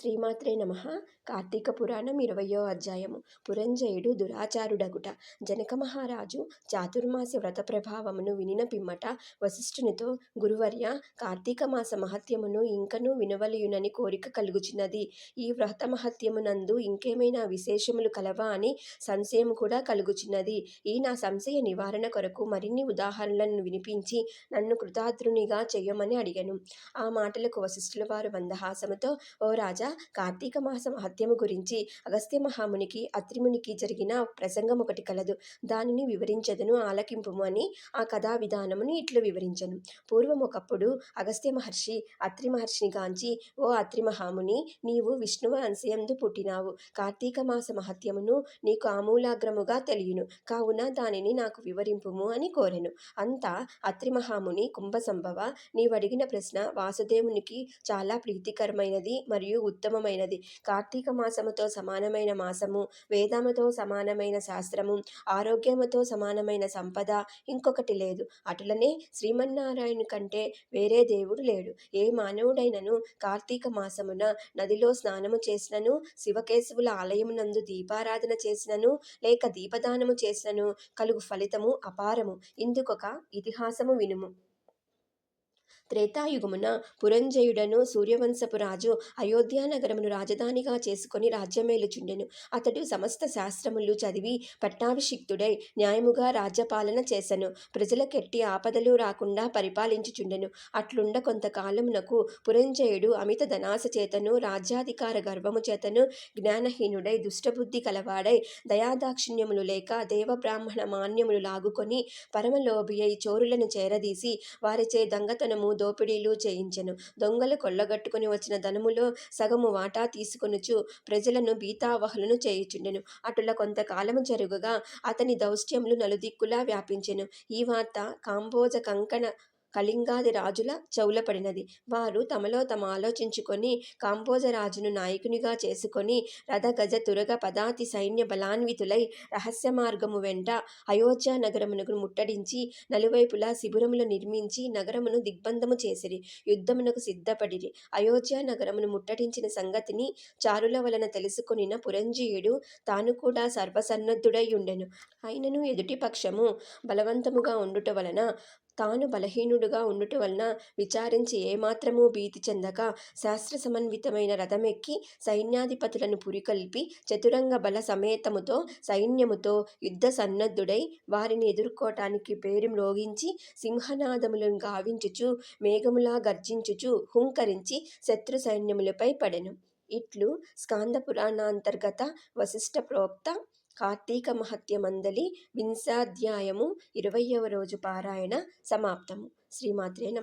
శ్రీమాత్రే నమ. కార్తీక పురాణం 20వ అధ్యాయము. పురంజయుడు దురాచారుడగుట. జనక మహారాజు చాతుర్మాస వ్రత ప్రభావమును వినిన పిమ్మట వశిష్ఠునితో, గురువర్య, కార్తీక మాస మహత్యమును ఇంకనూ వినవలయునని కోరిక కలుగుచున్నది. ఈ వ్రత మహత్యమునందు ఇంకేమైనా విశేషములు కలవా అని సంశయము కూడా కలుగుచున్నది. ఈ నా సంశయ నివారణ కొరకు మరిన్ని ఉదాహరణలను వినిపించి నన్ను కృతార్థునిగా చెయ్యమని అడిగెను. ఆ మాటలకు వశిష్ఠుల వారు మందహాసముతో, ఓ రాజా, కార్తీక మాస మహత్యము గురించి అగస్త్య మహామునికి అత్రిమునికి జరిగిన ప్రసంగం ఒకటి కలదు. దానిని వివరించదను, ఆలకింపుము అని ఆ కథా విధానమును ఇట్లు వివరించను. పూర్వం ఒకప్పుడు అగస్త్య మహర్షి అత్రి మహర్షిని గాంచి, ఓ అత్రి మహాముని, నీవు విష్ణువు అంశయందు పుట్టినావు. కార్తీక మాస మహత్యమును నీకు ఆమూలాగ్రముగా తెలియను, కావున దానిని నాకు వివరింపుము అని కోరెను. అంతా అత్రి మహాముని, కుంభసంభవ, నీవడిగిన ప్రశ్న వాసుదేవునికి చాలా ప్రీతికరమైనది మరియు ఉత్తమమైనది. కార్తీక మాసముతో సమానమైన మాసము, వేదముతో సమానమైన శాస్త్రము, ఆరోగ్యముతో సమానమైన సంపద ఇంకొకటి లేదు. అటులనే శ్రీమన్నారాయణు కంటే వేరే దేవుడు లేడు. ఏ మానవుడైనను కార్తీక మాసమున నదిలో స్నానము చేసినను, శివకేశవుల ఆలయమునందు దీపారాధన చేసినను, లేక దీపదానము చేసినను కలుగు ఫలితము అపారము. ఇందుకొక ఇతిహాసము వినుము. త్రేతాయుగమున పురంజయుడను సూర్యవంశపు రాజు అయోధ్యా నగరమును రాజధానిగా చేసుకొని రాజ్యమేలుచుండెను. అతడు సమస్త శాస్త్రములు చదివి పట్టాభిషిక్తుడై న్యాయముగా రాజ్యపాలన చేసెను. ప్రజలకెట్టి ఆపదలు రాకుండా పరిపాలించుచుండెను. అట్లుండ కొంతకాలమునకు పురంజయుడు అమిత ధనాశ చేతను, రాజ్యాధికార గర్వము చేతను జ్ఞానహీనుడై, దుష్టబుద్ధి కలవాడై, దయాదాక్షిణ్యములు లేక దేవబ్రాహ్మణ మాన్యములు లాగుకొని పరమలోభియై చోరులను చేరదీసి వారిచే దొంగతనము, దోపిడీలు చేయించెను. దొంగలు కొల్లగట్టుకుని వచ్చిన ధనములో సగము వాటా తీసుకొనుచు ప్రజలను భీతావహులను చేయుచుండెను. అటుల కొంతకాలము జరుగగా అతని దౌష్ట్యములు నలుదిక్కులా వ్యాపించెను. ఈ వార్త కాంబోజ, కంకణ, కళింగాది రాజుల చెవుల పడినది. వారు తమలో తాము ఆలోచించుకొని కాంబోజరాజును నాయకునిగా చేసుకొని రథ, గజ, తురగ, పదాతి సైన్య బలాన్వితులై రహస్య మార్గము వెంట అయోధ్య నగరమునకు ముట్టడించి నలువైపులా శిబిరములు నిర్మించి నగరమును దిగ్బంధము చేసిరి. యుద్ధమునకు సిద్ధపడిరి. అయోధ్య నగరమును ముట్టడించిన సంగతిని చారుల వలన తెలుసుకొనిన పురంజయుడు తాను కూడా సర్వసన్నద్ధుడై ఉండెను. అయినను ఎదుటి పక్షము బలవంతముగా ఉండుట వలన, తాను బలహీనుడుగా ఉండుట వలన విచారించి ఏమాత్రమూ భీతి చెందక శాస్త్ర సమన్వితమైన రథమెక్కి సైన్యాధిపతులను పురికొల్పి చతురంగ బల సమేతముతో సైన్యముతో యుద్ధ సన్నద్ధుడై వారిని ఎదుర్కోటానికి పేరు మ్రోగించి సింహనాదములను గావించుచు మేఘములా గర్జించుచు హుంకరించి శత్రు సైన్యములపై పడెను. ఇట్లు స్కాంద పురాణాంతర్గత వశిష్ఠ ప్రోక్త కార్తీక మహత్య మందలి వింశాధ్యాయము 20వ రోజు పారాయణ సమాప్తము. శ్రీమాత్రే నమః.